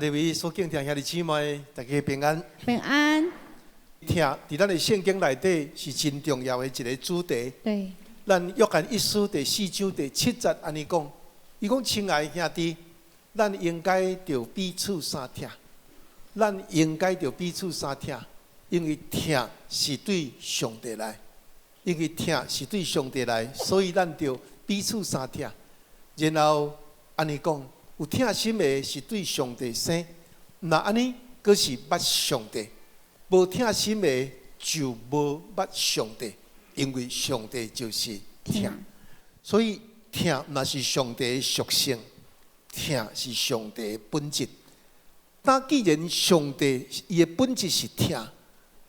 各位所敬听兄弟姊妹，大家平安。平安。听，伫咱的圣经内底是真重要的一个主题。对。咱约翰一书第4章第7节安尼讲，伊讲：亲爱兄弟，咱应该着彼此相听。咱应该着彼此相听，因为听是对上帝来，因为听是对上帝来，所以咱着彼此相听。然后安尼讲，有听心的是对上帝生，那安尼佫是捌上帝；无听心的就无捌上帝，因为上帝就是听。所以听那是上帝的属性，听是上帝的本质。但既然上帝伊的本质是听，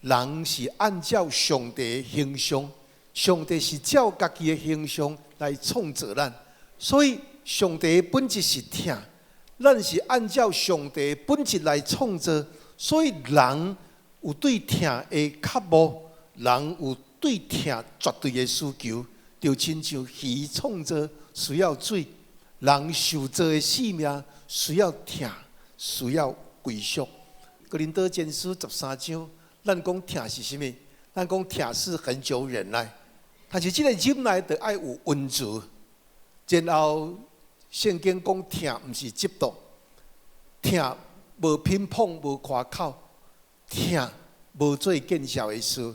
人是按照上帝的形象，上帝是照家己的形象来创造咱，所以上帝的本质是听，咱是按照上帝的本质来创造，所以人有对听的渴慕，人有对听绝对的需求，就亲像鱼创造需要水，人受造的性命需要听，需要归属。哥林多前书13章，咱讲听是啥物？咱讲听是很久忍耐，但是这个忍耐得爱有温度。然后圣经讲听，毋是嫉妒，听无偏捧，无夸口，听无做见笑的事，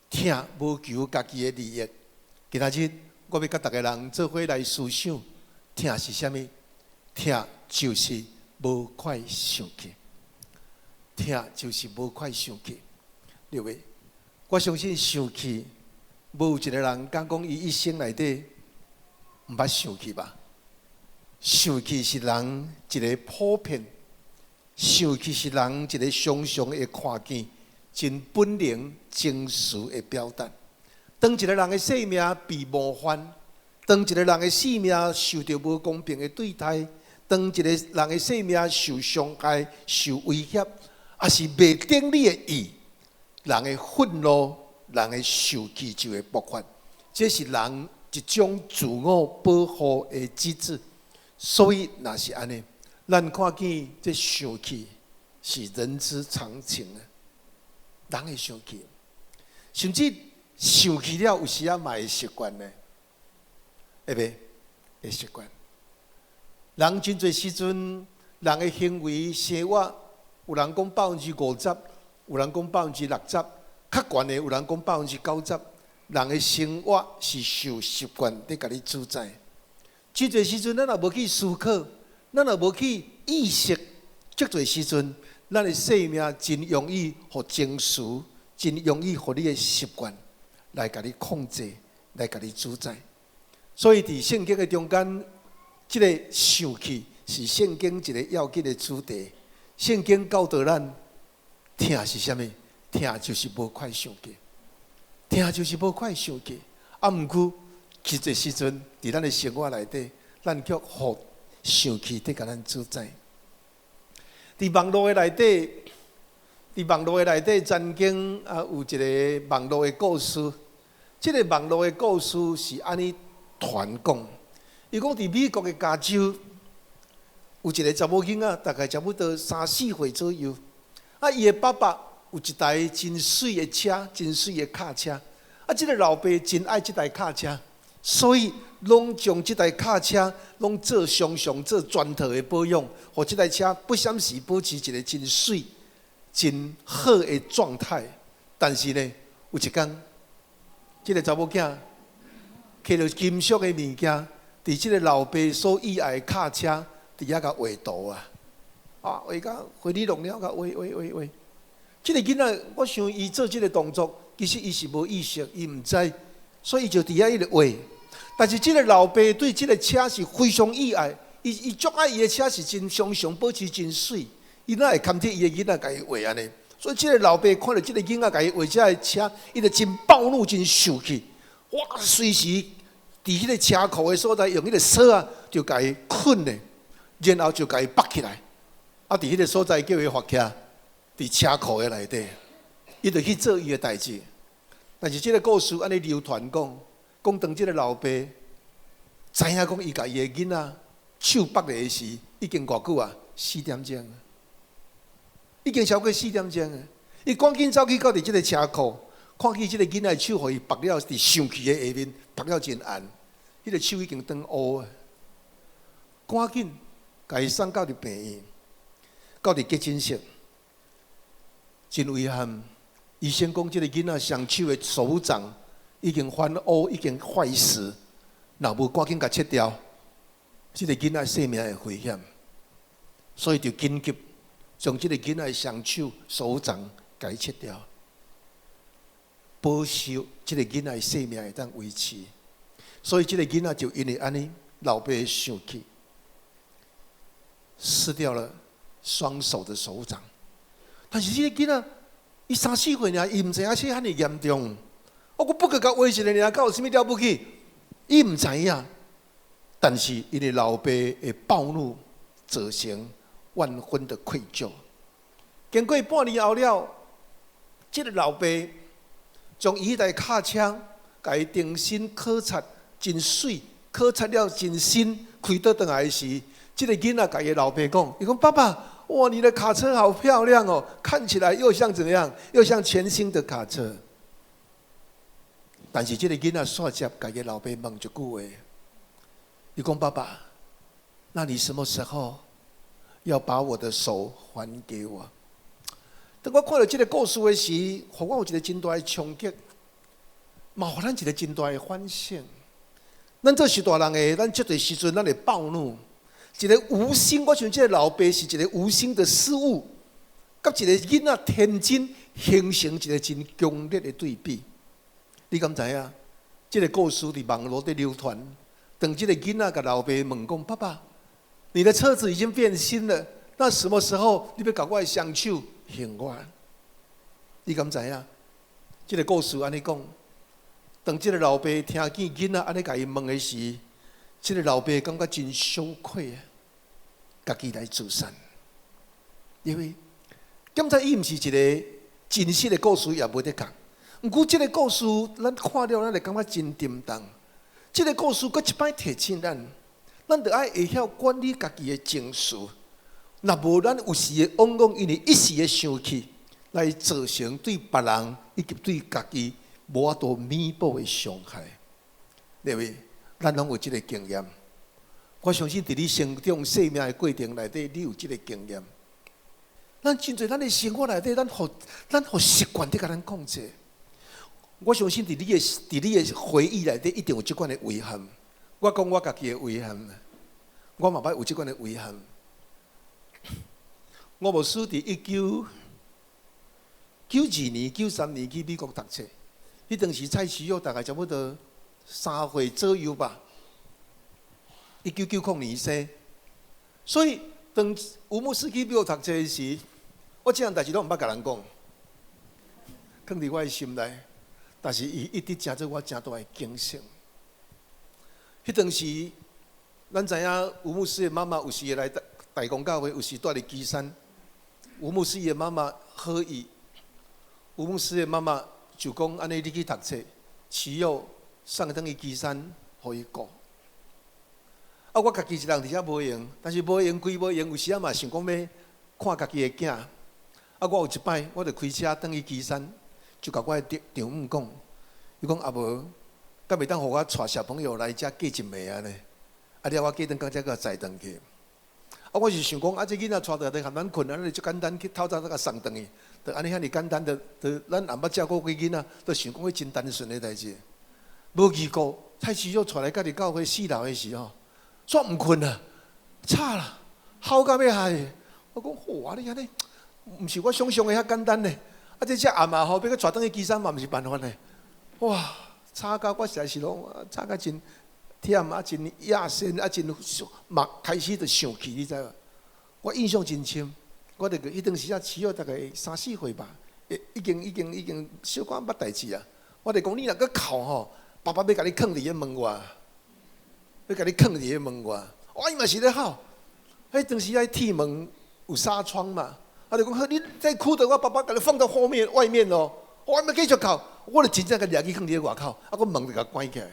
听无求家己的利益。今仔日我要甲大家人做伙来思想，听是啥物？听就是无快生气。听就是无快生气，对不对？我相信生气，无有一个人敢讲伊一生内底毋捌生气吧？生气是人一个普遍，生气是人一个常常会看见真本能情绪的表达。当一个人的生命被冒犯，当一个人的生命受到无公平的对待，当一个人的生命受伤害、受威胁，也是未顶你的意，人的愤怒、人的受气就会爆发。这是人一种自我保护的机制。所以，若是安尼，咱看见这生气是人之常情啊。人会生气，甚至生气了，有时啊嘛会习惯呢，会袂？会习惯。人真侪时阵，人的行为生活。有人讲50%，有人讲60%，较悬的有人讲90%。人的生活是受习惯在甲你主宰。这侪时阵，咱若无去思考，咱若无去意识，这侪时阵，咱的生命真容易互情绪，真容易互你的习惯来甲你控制，来甲你主宰。所以伫圣经的中间，这个生气是圣经一个要紧的主题。圣经教导咱，听是啥物？听就是无快生气，听就是无快生气。啊，毋过，其实时阵伫咱的生活内底，咱却互生气在甲咱主宰。伫网络的内底，曾经有一个网络的故事。这个网络的故事是安尼传讲，伊讲伫美国的加州。有一个查某囡仔，大概差不多3、4岁左右。伊的爸爸有一台真水的车，真水的卡车。这个老爸真爱这台卡车，所以拢将这台卡车拢做常做全套的保养，互这台车不闪时保持一个真水、真好的状态。但是呢，有一天，这个查某囝摕着金属的物件，伫这个老爸所意爱的卡车。伫遐甲画图啊，画甲回你弄了，甲画。这个囡仔，我想伊做这个动作，其实伊是无意识，伊毋知，所以伊就伫遐一直画。但是这个老爸对这个车是非常意爱，伊足爱伊的车是真常保持真水，伊哪会堪替伊的囡仔甲伊画安尼？所以这个老爸看到这个囡仔甲伊画这个车，伊就真暴怒，真生气，哇！随时伫迄个车库的所在用迄个锁啊，就甲伊捆咧。然后就甲伊绑起来，伫迄个所在叫伊发起，伫车库的内底，伊就去做伊的代志。但是这个故事安尼流传讲当这个老爸知影讲伊甲伊的囡仔手绑咧时，已经偌久啊？4点钟。已经超过4点钟了。伊赶紧走去到伫即个车库，看见即个囡仔手，互伊绑了伫上气的下面，绑了真暗，迄个手已经长乌啊。赶紧甲伊送到伫病院，到伫急诊室，真遗憾，医生讲即个囡仔双手的手掌已经翻乌，已经坏死，若无赶紧甲切掉，即个囡仔性命会危险，所以就紧急将即个囡仔的双手手掌甲伊切掉，保守即个囡仔的性命会当维持。所以即个囡仔就因为安尼，老爸生气，撕掉了双手的手掌。但是这个囡仔，伊3、4岁尔，伊唔知影这遐尼严重。我不过甲话一个尔，敢有啥物了不起？伊唔知影。但是因为老爸的暴怒，造成万分的愧疚。经过半年后了，这个老爸将伊迄台卡车，甲伊重新考察，真水，考察了真新，开倒转来时，这个囡仔甲伊老爸讲，伊讲爸爸，哇，你的卡车好漂亮哦，看起来又像怎么样？又像全新的卡车。但是这个囡仔煞接甲伊老爸问一句话，伊讲爸爸，那你什么时候要把我的手还给我？当我看到这个故事的时，互我有一个真大的冲击，嘛互咱一个真大的反省。咱做是大人的，咱这个时阵咱会暴怒，一个无心，我想这个老爸是一个无心的失误，甲一个囡仔天真形成一个真强烈的对比。你敢知影？这个故事伫网络在流传，等这个囡仔甲老爸问讲：爸爸，你的车子已经变新了，那什么时候你要甲我的双手还我？你敢知影？这个故事安尼讲，当这个老爸听见囡仔安尼甲伊问的时，这个老爸感觉真羞愧啊，家己来自杀。因为检查伊毋是一个真实的故事，也无得讲。不过这个故事，咱看了，咱会感觉真沉重。这个故事，佫一摆提醒咱，咱着爱会晓管理家己的情绪。若无，咱有时会往往因为一时的生气，来造成对别人以及对家己无法度弥补的伤害。各位，咱拢有这个经验。我相信，伫你成长生命的过程内底，你有这个经验。咱真侪咱的生活内底，咱互习惯伫甲咱控制。我相信，伫你的回忆内底，一定有这款的遗憾。我讲我家己的遗憾，我嘛捌有这款的遗憾。我无输伫1992年、93年去美国读册，迄当时蔡徐佑大概差不多3岁左右吧。1990年生，所以当吴牧师去美国读册时，我这样代志拢毋捌甲人讲，放伫我的心内。但是伊一直成做我真大的警醒。迄当时，咱知影吴牧师的妈妈有时会来大公教会，有时住伫基山。吴牧师的妈妈何以？吴牧师的妈妈就讲：安尼你去读册，只有送等去基山，互伊顾。啊，我家己一人伫遐无用，但是无用归无用，有时啊嘛想讲要看家己的囝。啊，我有一摆，我就开车等去基山。就甲我的丈母讲，伊讲阿无，敢袂当互我带小朋友来遮过一暝啊呢？啊了，我过顿到遮个载转去。啊，我是想讲，啊，这囡仔带倒来含咱困，咱就简单去透早甲送转去，就安尼遐尼简单，就咱也捌照顾过囡仔，就想讲迄真单纯的代志。无预估，蔡徐佑带来家己教会4楼的时候，煞毋困啊，吵啦，哭到要害。我讲，哇，你安尼，毋是我想象的遐简单呢。啊！这只暗嘛吼，要佮带转去基山嘛，毋是办法呢。哇！吵到我实在是拢吵到真忝啊，真野心啊，真嘛开始就生气，你知无？我印象真深，我著迄当时啊，只有大概3、4岁吧，已经小可捌代志啊。我著讲你若佮哭吼，爸爸要甲你囥伫迄门外，要甲你囥伫迄门外。我伊嘛是咧吼，迄当时啊，铁门有纱窗嘛。他就讲：你再哭的话，爸爸把你放到后面外面哦。我还没继续哭，我就真正甲掠去放伫外口，啊，我门就甲关起来。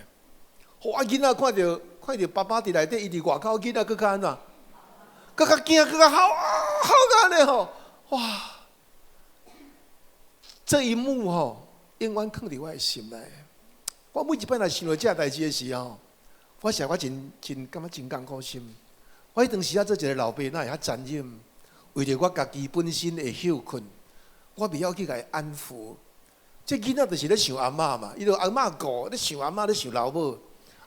哇！囡仔看到爸爸伫内底，伊伫外口，囡仔佫较安怎？佫较惊，佫较嚎啊，嚎到安尼吼！哇！这一幕吼，永远藏伫我的心内。我每一摆来想到这代志的时候，我感觉真艰苦心。我迄当时做一个老爸，哪会遐残忍？为着我家己本身会休困，我未晓去甲伊安抚。这囡仔就是咧想阿嬷嘛，伊就阿嬷顾，咧想阿嬷，咧想老母。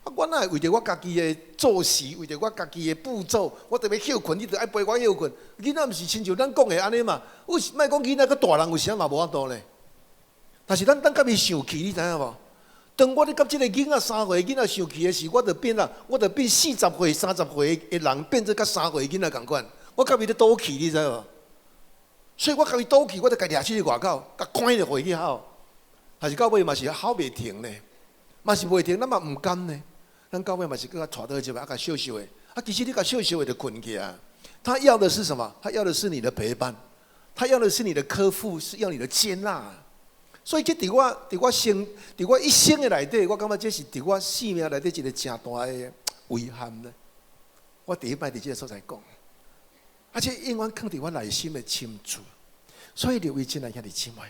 啊，我哪会为着我家己的作息，为着我家己的步骤，我特别休困，你就爱陪我休困。囡仔毋是亲像咱讲的安尼嘛？莫讲囡仔，佮大人有时嘛无法度咧。但是咱甲伊生气，你知影无？当我咧甲即个囡仔3岁囡仔生气的时，我就变40岁、30岁的人，变做甲3岁囡仔共款。我甲伊咧赌气，你知无？所以我甲伊赌气，我就家掠出去外口，甲关落回去吼。但是到尾嘛是吼袂停呢，嘛是袂停，咱嘛毋甘呢。咱到尾嘛是佮他带倒去吧，甲笑笑的。啊，其实你甲笑笑的就困去啊。他要的是什么？他要的是你的陪伴，他要的是你的呵护，是要你的接纳。所以这伫我一生的内底，我感觉这是伫我生命内底一个真大的遗憾呢。我第一摆伫这个所在讲，而且永远藏伫我内心的深处。所以，刘伟亲爱兄弟姊妹，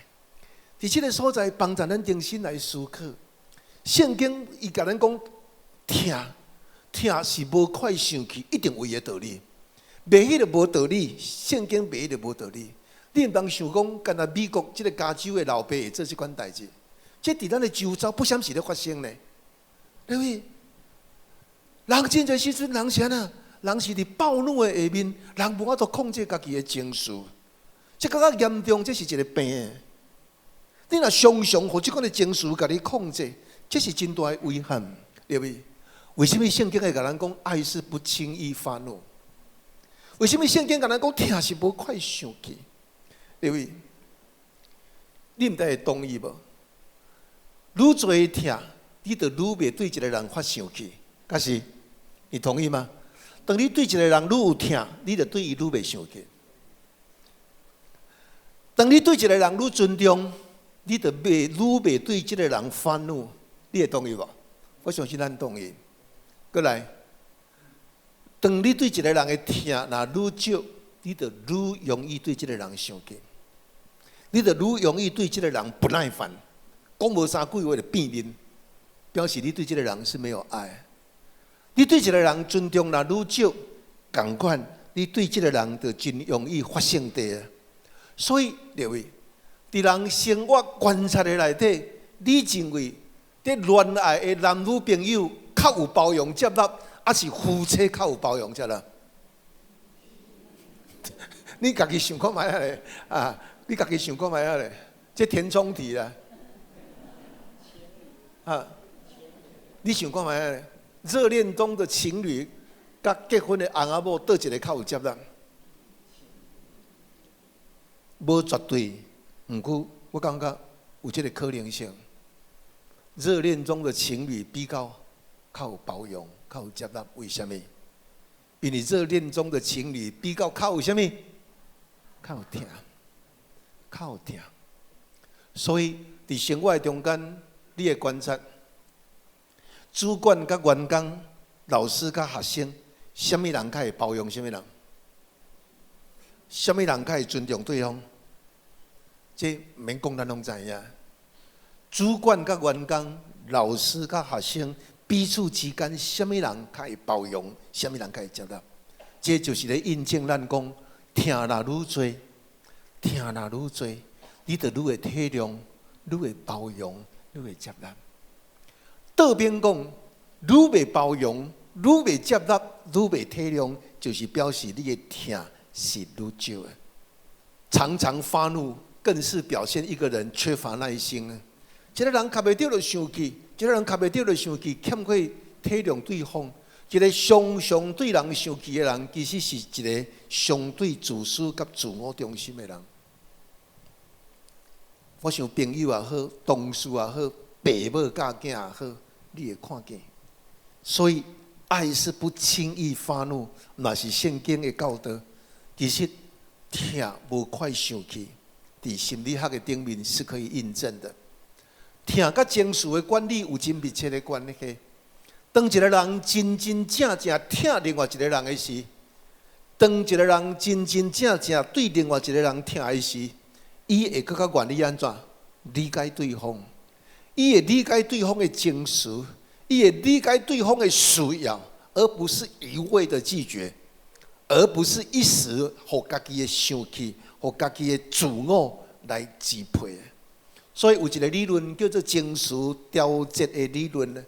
伫这个所在帮助咱重新来思考。圣经伊甲咱讲。听是无快生气，一定有伊的道理。袂迄个无道理，圣经袂迄个无道理。你毋通想讲，干那美国即个加州的老爸会做即款代志，这伫咱的周遭不闪时咧发生呢。因为人真侪时阵，人是安那，人是伫暴怒的下面，人无法度控制家己的情绪，这更加严重，这是一个病。你若常常互即款的情绪甲你控制，这是真大的危害，对不对？为什么圣经会甲咱讲爱是不轻易发怒？为什么圣经甲咱讲听是无快生气？对不对？你毋知会同意无？愈侪听，你就愈袂对一个人发生气，假是？你同意吗？当你对一个人愈有听，你就对伊愈袂生气。当你对一个人愈尊重，你就愈袂对这个人愤怒。你会同意无？我相信咱同意。过来，当你对一个人的听若愈少，你就愈容易对这个人生气，你就愈容易对这个人不耐烦，讲无三句话就变面，表示你对这个人是没有爱。你对一个人尊重若愈少，同款，你对这个人就真容易发生地。所以，各位，伫人生活观察的内底，你认为伫恋爱的男女朋友较有包容接纳，还是夫妻较有包容接纳？你家己想看卖啊咧啊！你家己想看卖啊咧，这填充题啦啊！你想看卖啊咧？热恋中的情侣，甲结婚的翁仔某，倒一个较有接纳？无绝对，毋过我感觉有这个可能性。热恋中的情侣比较有包容，较有接纳，为什么？因为热恋中的情侣比较有什么？较有听，较有听。所以伫生活中间，你的观察，主管甲员工、老师甲学生，什么人较会包容什么人？什么人较会尊重对方？这毋免讲，咱拢知影。主管甲员工、老师甲学生彼此之间，什么人较会包容，什么人较会接纳？这就是咧印证咱讲，听若愈多，听若愈多，你就愈会体谅，愈会包容，愈会接纳。倒边讲，愈袂包容，愈袂接纳，愈袂体谅，就是表示你的听是愈少的。常常发怒，更是表现一个人缺乏耐心。一个人卡袂到就生气，一个人卡袂到就生气，欠缺体谅对方。一个常常对人生气的人，其实是一个相对自私甲自我中心的人。我想朋友也好，同事也好，爸母教囝也好，你会看见。所以爱是不轻易发怒，那是圣经的教导。其实听无快生气，伫心理学的顶面是可以印证的。听甲情绪的管理有真密切的关系。当一个人真真正正听另外一个人的时，当一个人真真正正对另外一个人听的时，伊会更加愿意安怎？理解对方，伊会理解对方的情绪，伊会理解对方的需要，而不是一味的拒绝，而不是一时互家己的生气、互家己的自我来支配。所以有一个理论叫做情绪调节的理论呢。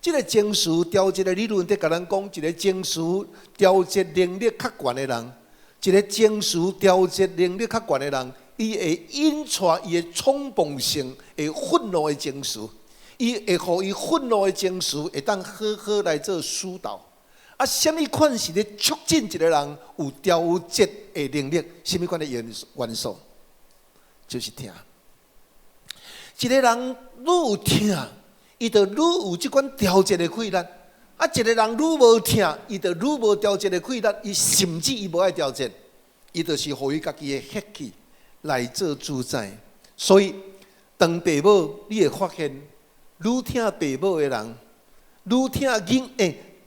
这个情绪调节的理论在甲咱讲，一个情绪调节能力较悬的人，一个情绪调节能力较悬的人，伊会引出伊的冲动性、会愤怒的情绪，伊会互伊愤怒的情绪会当好好来做疏导。啊，什么款是咧促进一个人有调节的能力？什么款的元素？就是听。一个人愈有听，伊就愈有即款调节的困难。啊，一个人愈无听，伊就愈无调节的困难。伊甚至伊无爱调节，伊就是互伊家己的血气来做主宰。所以，当爸母你会发现，愈听爸母的人，愈听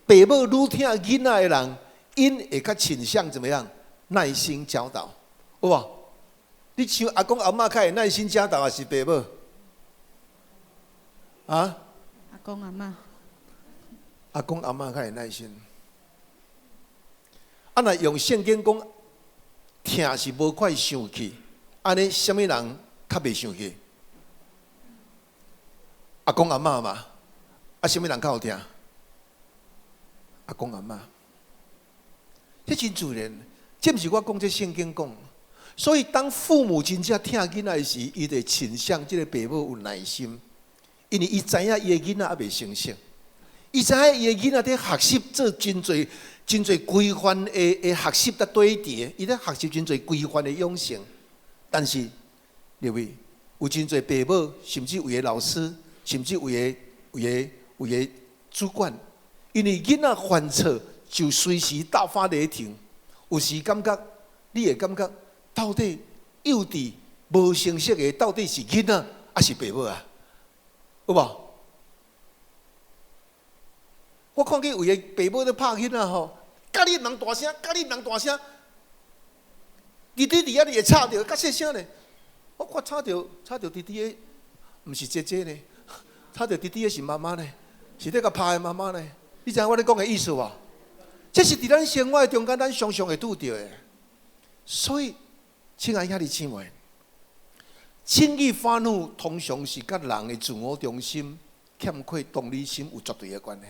爸母愈听囡仔的人，因会较倾向怎么样？耐心教导，有无？你像阿公阿嬷较会耐心教导，还是爸母？啊？阿公阿嬷。阿公阿嬷较会耐心。啊，若用圣经讲，听是无快生气，安尼什么人较袂生气？阿公阿嬷嘛。啊，什么人较好听？阿公阿嬷。这真自然，这毋是我讲，这圣经讲。所以当父母真正听囡仔时，伊就倾向这个爸母有耐心，因为伊知影伊的囡仔还袂成熟。伊知影伊的囡仔在学习做真侪规范的学习在对伫，伊在学习真侪规范的养成。但是，各位有真侪爸母，甚至有的老师，甚至有的主管，因为囡仔犯错就随时大发雷霆。有时感觉，你会感觉到底幼稚无成熟的到底是囡仔还是爸母啊？有无？我看见有个爸母咧拍囡仔吼，家己毋通大声，家己毋通大声，弟弟伫遐你会吵着，较细声咧。我吵着弟弟的，毋是姐姐呢，吵着弟弟的是妈妈呢，是咧甲拍的妈妈呢。你知影我咧讲的意思无？这是伫咱生活中间，咱常常会拄到的。所以，亲爱兄弟姊妹，轻易发怒通常是甲人的自我中心、欠缺同理心有绝对的关系。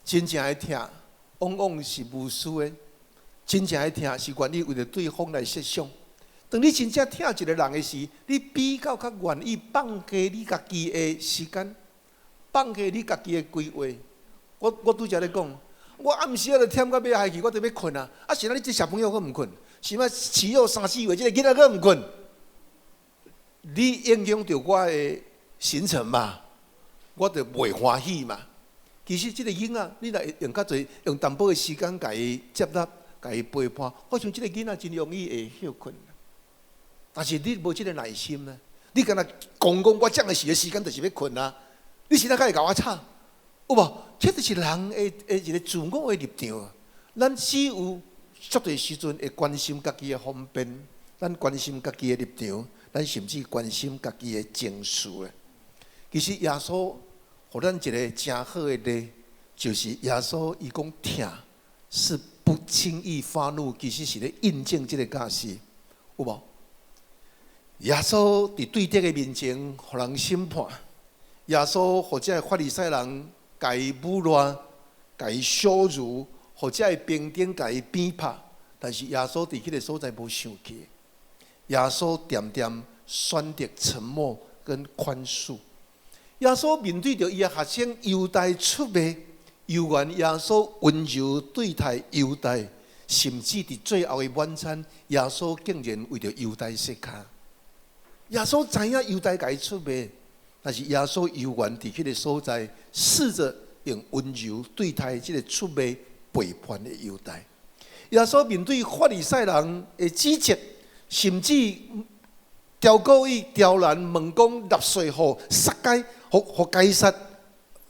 真正爱听，往往是无私的；真正爱听，是愿意为了对方来设想。当你真正听一个人的时，你比较较愿意放下你家己的时间，放下你家己的规划。我拄则咧讲，我暗时就忝到要害去，我就要困啊！啊，是哪你这小朋友佫毋困？是嘛？饲幼3、4月，这个囡仔佫毋困？你影响到我的行程嘛？我就袂欢喜嘛。其实这个囡仔，你若用较侪，用淡薄的时间甲伊接纳、甲伊陪伴，我想这个囡仔真容易会休困。但是你无这个耐心呢？你敢若讲我这样的时间就是要困啊！你现在开始甲我吵，有无？这就是人的一个自我的立场。咱只有绝对时阵会关心家己的方便，咱关心家己的立场，咱甚至关心家己的情绪。其实耶稣给咱一个真好的例，就是耶稣伊讲听是不轻易发怒，其实是咧印证这个假释，有无？耶稣伫对敌的面前，互人审判；耶稣或者法利赛人甲伊侮辱、甲伊羞辱，或者平等甲伊鞭拍。但是耶稣伫迄个所在无生气，耶稣点点选择沉默跟宽恕。耶稣面对着伊的学生犹大出卖，犹原耶稣温柔对待犹大，甚至伫最后的晚餐，耶稣竟然为着犹大洗脚。耶稣知影犹大甲伊出卖，但是耶稣犹原伫迄个所在，试着用温柔对待即个出卖背叛的犹大。耶稣面对法利赛人的指责，甚至调故意刁难问讲纳税互撒该，互该撒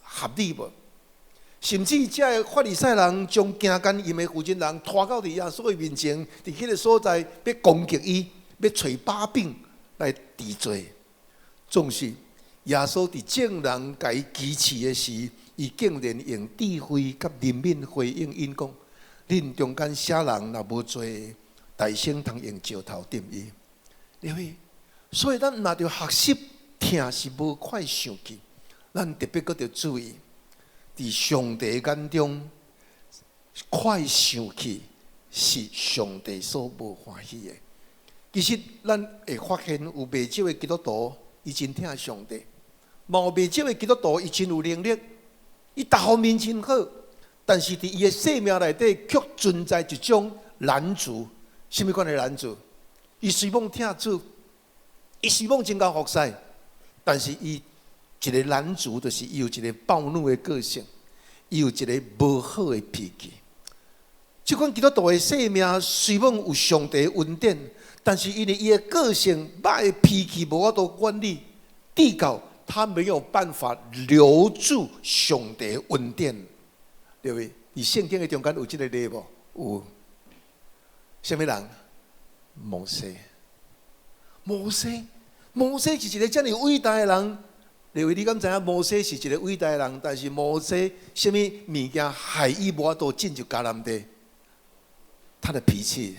合理无？甚至这个法利赛人将行奸淫的负责人拖到伫耶稣的面前，伫迄个所在要攻击伊，要找把柄来治罪。总是耶稣伫众人甲伊支持的时，伊竟然用智慧甲灵敏回应因讲：恁中间啥人若无做，大声通用石头钉伊。因为，所以咱若着学习听是无快生气，咱特别搁着注意，伫上帝眼中，快生气是上帝所无欢喜的。其实，咱会发现有袂少的基督徒，伊真听上帝；嘛有袂少的基督徒，伊真有能力，伊各方面真好，但是伫伊的生命内底，却存在一种拦阻。什么款的拦阻？伊虽望听主，伊虽望真够服侍，但是伊一个拦阻，就是伊有一个暴怒的个性，伊有一个无好的脾气。即款基督徒的生命虽望有上帝的恩典。但是因为伊的个性、歹的脾气无法度管理，地告他没有办法留住上帝的恩典，对不对？伫圣经的中间有这个例无？有。什么人？摩西。摩西是一个这么伟大的人。各位，你敢知影摩西是一个伟大的人？但是摩西什么物件害伊无法度进入迦南地？他的脾气。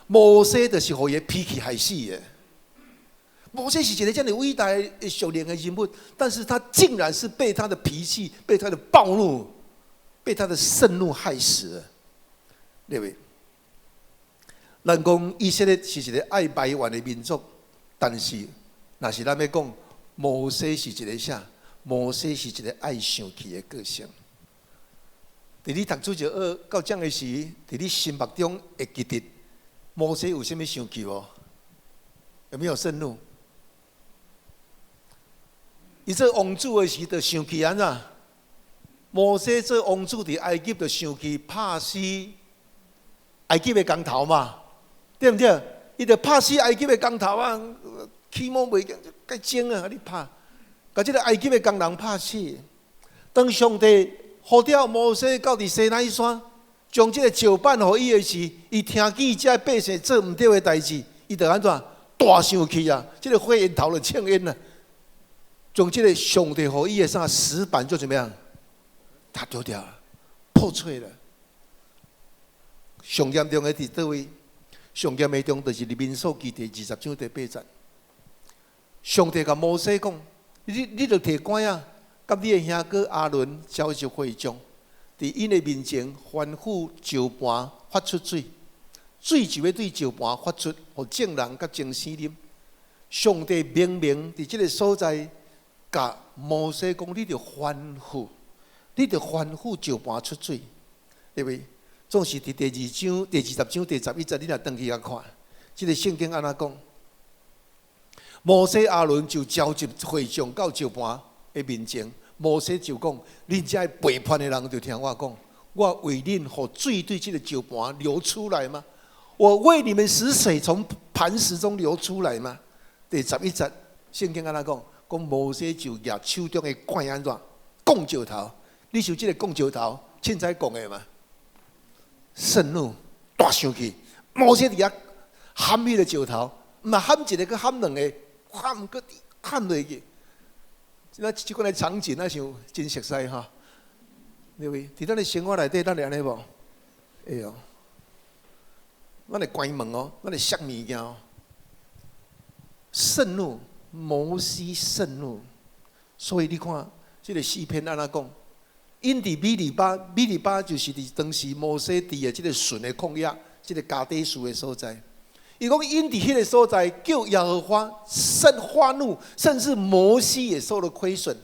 摩西就是互伊的脾气害死的。摩西是一个这样伟大的属灵的人物，但是他竟然是被他的脾气、被他的暴怒、被他的盛怒害死了。各位，咱讲以色列是一个爱埋怨的民族，但是若是咱要讲摩西是一个啥？摩西是一个爱生气的个性。伫你读主就学到这样的时，伫你心目中会记得。摩西有啥物生气无？有没有盛怒？伊做王主的时，就生气安怎？摩西做王主伫埃及，就生气，拍死埃及的工头嘛，对不对？伊就拍死埃及的工头啊，起毛袂该精啊，你拍，把这个埃及的工人拍死。当上帝呼召摩西到伫西奈山。将这个石板予伊的时，伊听见这百姓做唔对的代志，伊就安怎大生气啊！这个火焰头就呛烟了，将这个上帝予伊的啥石板就怎么样？他丢掉了，破碎了。上严重的伫倒位？上严的中就是《民数记》第20章第8节。上帝甲摩西讲：你着摕杆啊，甲你的兄哥阿伦召集会众。伫因的面前，吩咐石盘发出水，水就要对石盘发出，互众人甲众生啉。上帝明明伫这个所在，甲摩西讲：你着吩咐石盘出水，对不对？总是伫第20章第11节，你若登去甲看，这个圣经安怎讲？摩西阿伦就召集会众到石盘的面前。摩西就讲：恁这背叛的人，就听我讲，我为恁互水对这个石盘流出来吗？我为你们使水从磐石中流出来吗？第11节，圣经安怎讲？讲摩西就举手中的棍安怎讲石头？你想这个讲石头，凊彩讲的嘛？盛怒，大生气。摩西伫遐喊迄个石头，毋係喊一个，佮喊两个，喊佮喊落去。即款的场景，那像真熟悉哈，对不对？伫咱的生活内底，咱会安尼无？会哦，咱会关门哦，咱会摔物件哦。盛怒，摩西盛怒，所以你看，这个诗篇安怎讲？因伫米利巴就是伫当时摩西伫的这个顺的旷野，这个加底斯的所在。伊讲因伫迄个所在，叫耶和华甚发怒，甚至摩西也受了亏损，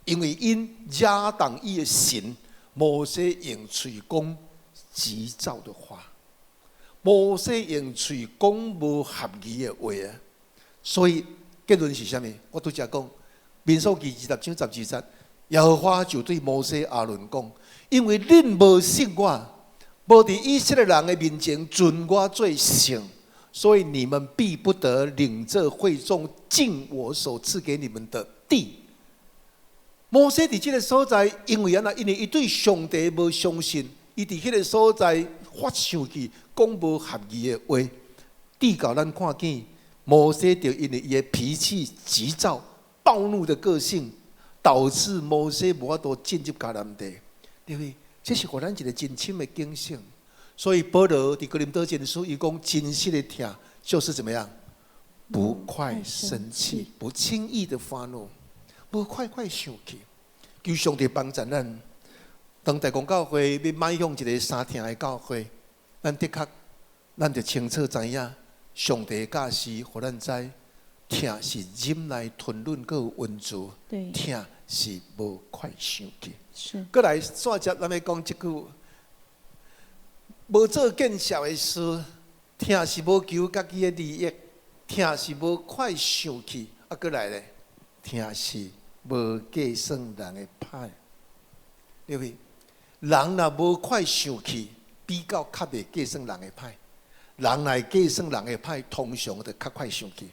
因为因压挡伊的神，摩西用嘴讲急躁的话，摩西用嘴讲无合宜的话啊。所以结论是啥物？我拄则讲，民数记20章12节，耶和华就对摩西亚伦讲：因为恁无信我，无伫以色列人的面前尊我做圣。所以你们必不得领这会众进我所赐给你们的地。摩西伫这个所在，因为伊对上帝无相信，伊伫迄个所在发生气，讲无合宜的话。地教咱看见摩西就因为伊的脾气急躁，暴怒的个性，导致摩西无法度进入迦南地，对不对？这是互咱一个真深的警醒。所以保罗伫哥林多前书伊讲，真实的疼就是怎么样？不快生气，不轻易的发怒，不快快生气。求上帝帮助咱。当大公教会要迈向一个三疼的教会，咱的确，咱就清楚知影，上帝的教示，互咱知，疼是忍耐、吞忍，佮有温柔；疼是无快生气。是。过来，煞接咱要讲一句：无做见效的事，疼是无求家己的利益，疼是无快生气。啊，过来咧，疼是无计算人的歹，对不对？人若无快生气，比较较袂计算人的歹。人来计算人的歹，通常就较快生气。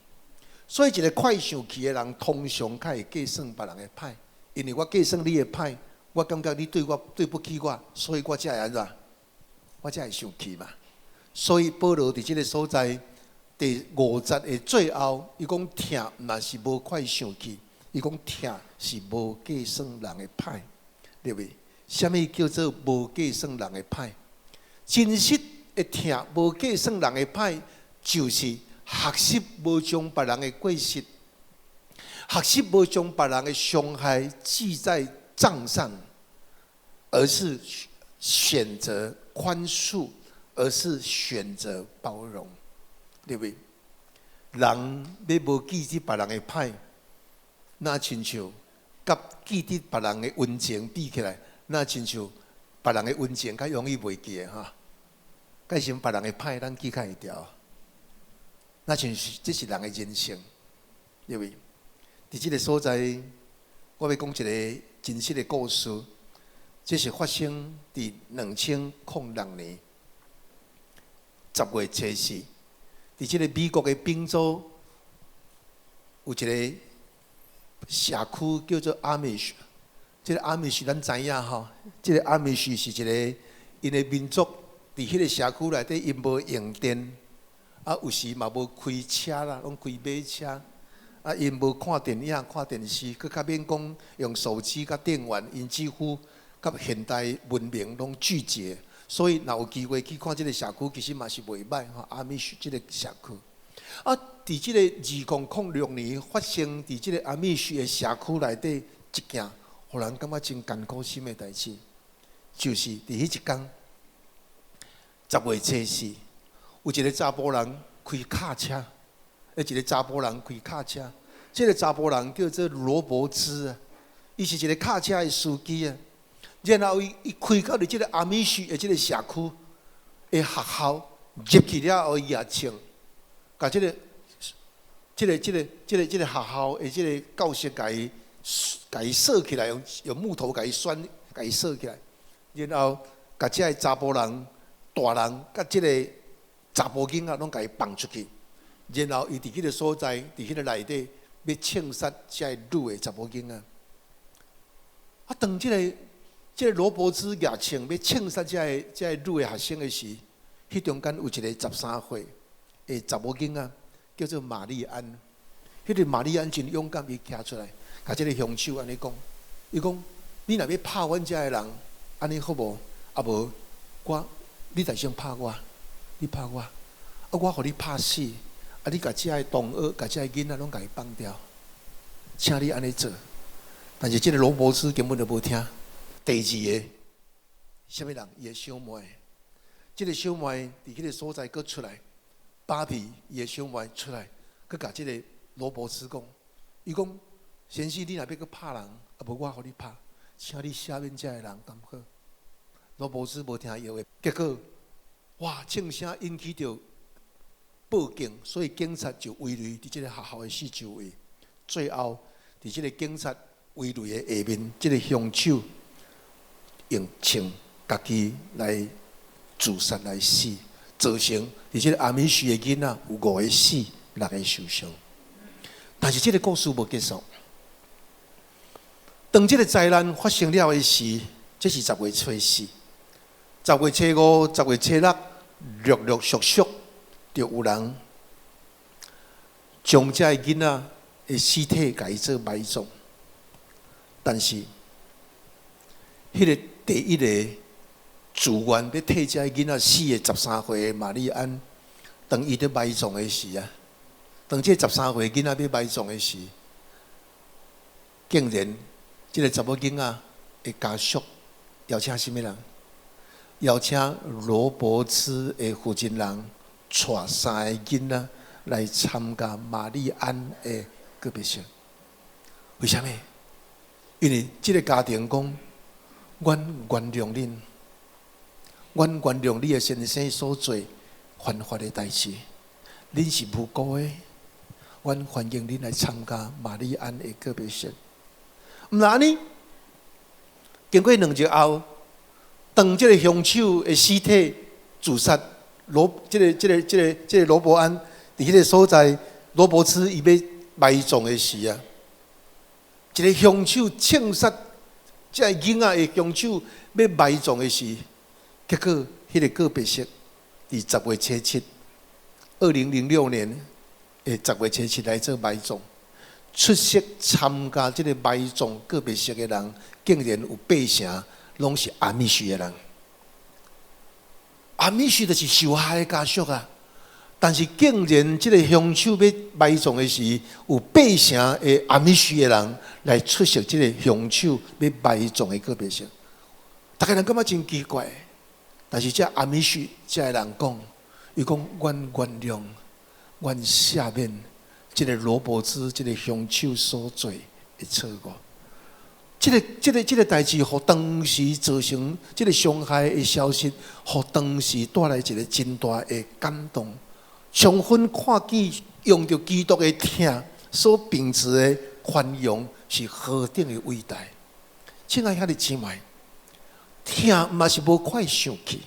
所以一个快生气的人，通常较会计算别人的歹。因为我计算你的歹，我感觉你对我对不起我，所以我才会安怎？我才会生气嘛。所以保罗伫这个所在第50的最后，伊讲疼嘛是无快生气，伊讲疼是无计算人的歹，对不对？什么叫做无计算人的歹？真实的疼无计算人的歹，就是学习无将别人的过失，学习无将别人的伤害记在账上，而是选择宽恕，而是选择包容，对不对？人要无记伫别人的歹，那亲像甲记伫别人的温情比起来，那亲像别人的温情较容易袂记的哈。改成别人的歹，咱记较会牢。那像是这是人的人性，对不对？伫这个所在，我要讲一个真实的故事。这是发生伫2006年10月初4，伫这个美国的宾州有一个社区叫做阿美什。这个阿美什咱知影吼，这个阿美什是一个因的民族伫迄个社区内底，因无用电，啊有时嘛无开车啦，拢开马车。啊，因无看电影、看电视，佮较免讲用手机佮电源，因几乎甲现代文明拢拒绝。所以，若有机会去看这个社区，其实嘛是袂歹吼。阿美什这个社区，啊，伫这个2006年发生伫这个阿美什的社区内底一件，互人感觉真艰苦心的代志，就是伫迄一天10月初4，有一个查甫人开卡车。一个查甫人开卡车，这个查甫人叫做罗伯兹啊，伊是一个卡车的司机啊。然后伊开到伫这个阿美什的这个社区的学校入去了后，伊也穿，把这个学校的这个教室甲伊锁起来，用木头甲伊拴，甲伊锁起来。然后把这个查甫人、大人甲这个查甫囡仔拢甲伊放出去。然后，伊伫迄个所在，伫迄个内底要枪杀这个女的查某囡仔。啊，当这个罗伯兹举枪要枪杀这个女的学生的时，迄中间有一个13岁的查某囡仔，叫做玛丽安。迄个玛丽安真勇敢，伊站出来，甲这个凶手安尼讲，伊讲：你若要拍阮遮的人，安尼好无？啊无，你就先拍我，你拍我，啊我互你拍死。啊！你甲遮个同学、甲遮个囡仔拢甲伊放掉，请你安尼做。但是这个罗伯斯根本就无听。第二个，什么人？伊个小妹，这个小妹伫迄个所在佫出来，芭比伊个小妹出来，佫甲这个罗伯斯讲，伊讲：先生，你若要佫拍人，啊无我互你拍，请你赦免遮个人，敢好？罗伯斯无听伊话，结果哇，庆声引起着报警，所以警察就围雷伫这个学校的四周围。最后，伫这个警察围雷的下面，这个凶手用枪家己来自杀来死，造成伫这个阿美什的囡仔有5个死，6个受伤。但是这个故事无结束。当这个灾难发生了的时，这是10月初4、10月初5、10月初6，陆陆续续。就有人将这个囡仔的尸体，甲伊做埋葬。但是，迄个第一个自愿要替这囡仔死的13岁的玛丽安，当伊在埋葬的时啊，当这13岁囡仔要埋葬的时，竟然这个查某囡仔的家属邀请什么人？邀请罗伯茨的负责人，带3个囡仔来参加玛丽安的告别式。为什么？因为这个家庭讲，阮原谅恁，阮原谅你的先生所做犯法的代志，恁是无辜的，阮欢迎恁来参加玛丽安的告别式。毋然呢？经过2日后。当这个凶手的尸体自杀，这个罗伯安伫迄个所在，罗伯茨伊要埋葬的时啊，一个凶手枪杀这个囡仔的凶手要埋葬的时，结果迄个告别式伫10月初7 ，2006年的10月初7来做埋葬。出席参加这个埋葬告别式的人，竟然有8成。拢是阿米许的人，阿米许就是受害的家属啊。但是竟然这个凶手要埋葬的时，有8成的阿米许的人来出席这个凶手要埋葬的告别式。大家人感觉真奇怪，但是这阿米许这个人讲，伊讲阮原谅，阮赦免这个罗伯茨这个凶手所做的错误。这个代志，互当时造成这个伤害的消息，互当时带来一个真大的感动。充分看见用着基督的疼所秉持的宽容，是何等的伟大！亲爱的姊妹，疼嘛是无快想去，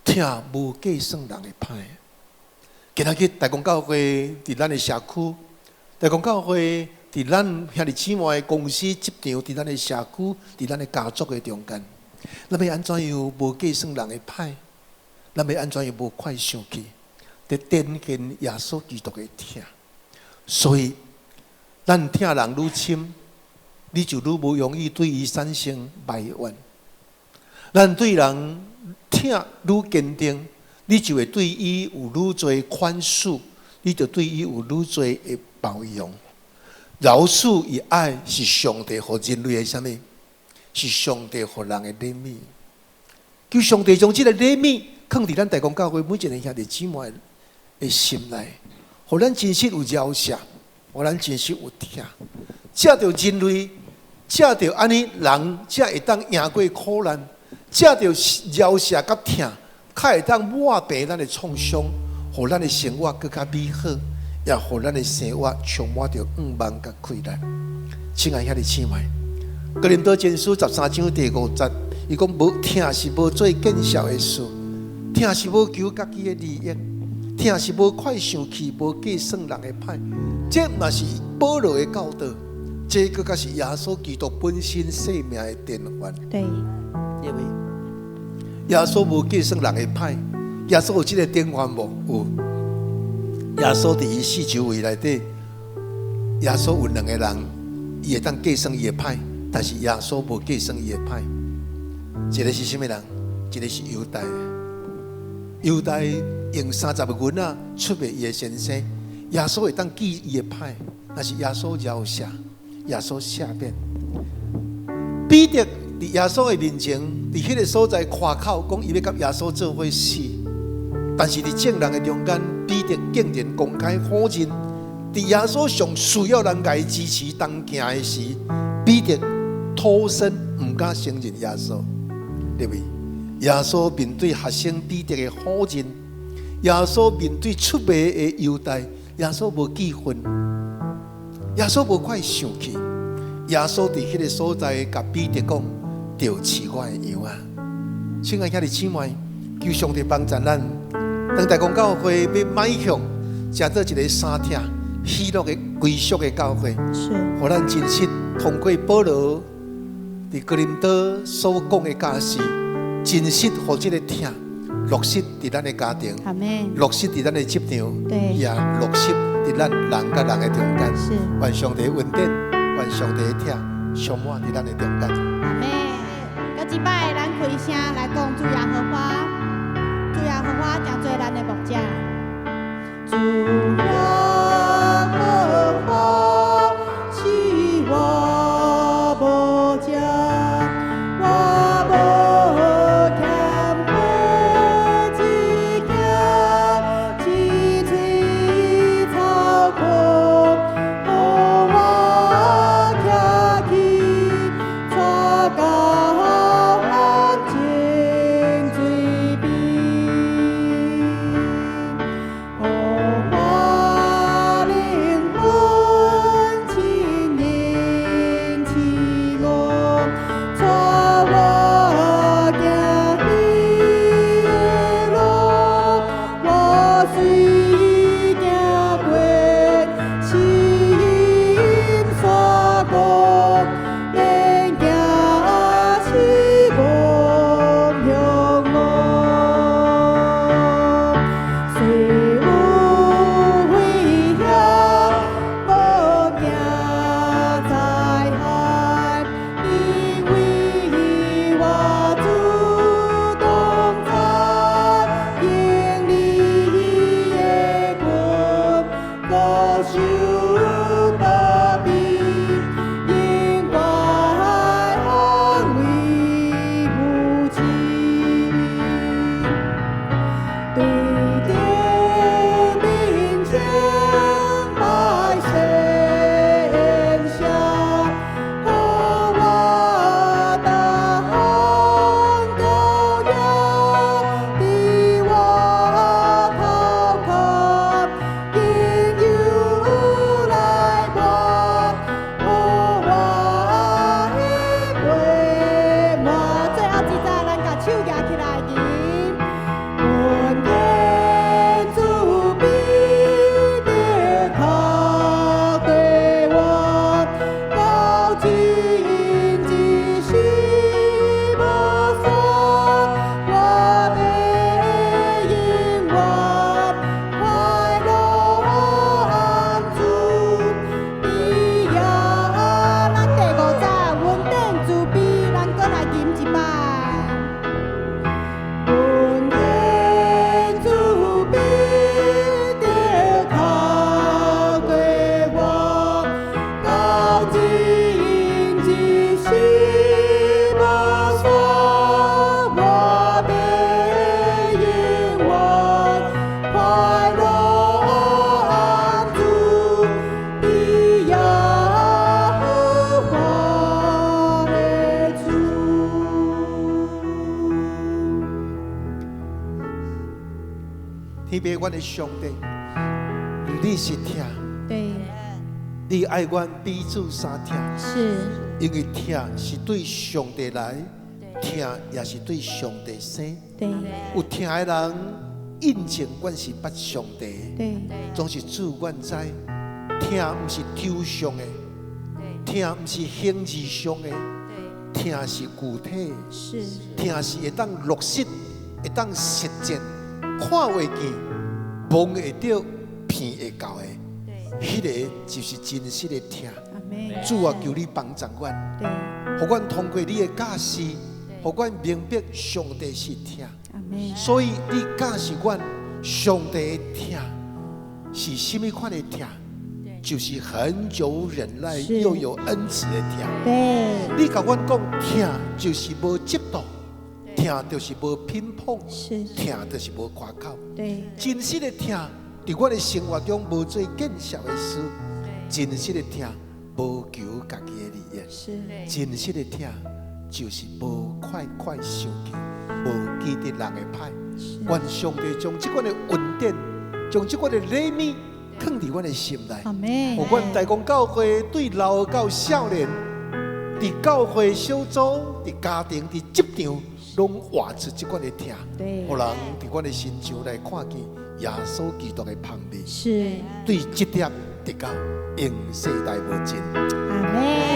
疼无计算人的歹。今仔日大公教会伫咱的社区，大公教会。伫咱兄弟姊妹的公司职场，伫咱的社区，伫咱的家族的中间，咱要安怎样无计算人的歹？咱要安怎样无快想去？得展现耶稣基督的疼。所以，咱疼人愈深，你就愈无容易对伊产生埋怨。咱对人疼愈坚定，你就会对伊有愈多宽恕，你就对伊有愈多的包容。饶恕与爱是上帝和人类的什么？是上帝和人的怜悯。求上帝将这个怜悯放伫咱大公教会每一个兄弟姊妹的心内，互咱真实有饶恕，互咱真实有疼。借着人类，借着安尼人，才会当赢过苦难；借着饶恕甲疼，才会当抹平咱的创伤，互咱的生活更加美好。也互咱的生活充满着望甲快乐。亲爱的姊妹，哥林多前书13章第5节，伊讲无疼是无做见笑的事，疼是无求家己的利益，疼是无快想去，无计算人的歹。这嘛是保罗的教导，这个才是耶稣基督本身生命的典范。对，因为耶稣无计算人的歹，耶稣有这个典范无？有。耶稣伫伊4周围内底，耶稣有2个人，伊会当计算伊的歹，但是耶稣无计算伊的歹。一个是什么人？一个是犹大。犹大用30个银仔出卖伊的先生，耶稣会当记伊的歹，但是耶稣饶赦，耶稣赦免。彼得伫耶稣的面前，伫迄个所在夸口讲，伊要甲耶稣做伙死。但是伫众人的中间，彼得竟然公开否认。伫耶稣上需要人家支持同行的时，彼得脱身，唔敢承认耶稣。对不对？耶稣面对学生彼得的否认，耶稣面对出卖的犹大，耶稣无记恨，耶稣无快生气。耶稣伫迄个所在，甲彼得讲：“着饲我的羊啊！”亲爱的姊妹，求上帝帮助咱。当大公教会要迈向，成做一个三听喜乐的归属的教会，互咱真实通过保罗伫哥林多所讲的假事，真实互这个听落实伫咱的家庭，落实伫咱的职场，也落实伫咱人甲人的中间，是愿上帝的恩典，愿上帝的疼充满伫咱的中间。阿妹，搁一摆咱开声来讲主耶和华，主耶和华诚做咱的牧者。主耶和华是我牧者，我无欠缺一件，青翠草坡，互我徛起，带到安静水边。互我灵魂亲人亲我，带我行伊的路，我虽行过心山高，仍行是无向我。虽有危险，无惊灾害，因为我主同在，因你的棍高手保庇，因我安慰父亲。对着面前百姓声，互我大方羔羊，伫我头壳，因有来我，互我的陪伴。最后一站，咱甲手举起来吟。愿天主必定靠过我，到今日是无所，我要永远快乐安住。比呀，咱第五站，愿天主必，咱搁来吟一摆。愿天主必定靠过我，到今日是无所，我要永远快乐安住。比呀，我的主。天父，阮的上帝，你是疼，对，你爱阮彼此相疼，是，因为疼是对上帝来，疼也是对上帝生。对，有疼的人印证阮是捌上帝的，对，总是主阮知，疼毋是抽象的，疼毋是形而上的，疼是具体的，是，疼是会当落实、会当实践、看会见、摸会到、闻会到的，迄个就是真实的疼。阿妹，主啊，求你帮助阮，对，互阮通过你的教示，互阮明白上帝是疼。阿妹，所以你教示阮，上帝的疼是什么款的疼？就是很久忍耐是又有恩慈的疼。对，你甲阮讲，疼就是无嫉妒，疼就是无偏颇，是，疼就是无夸口。对，真实的疼，伫阮的生活中无做见笑的事。真实的疼，无求家己的利益。是，真实的疼，就是无快快受气，无记得人的歹。愿上帝将这款的恩典，将这款的礼物放伫阮的心内。阿妹，互阮大公教会对老到少年，伫教会小组、伫家庭、伫职场，拢活出这款的疼，对，互人伫阮的心上来看见耶稣基督的芳美，是，对这点得到永世代无尽。阿妹。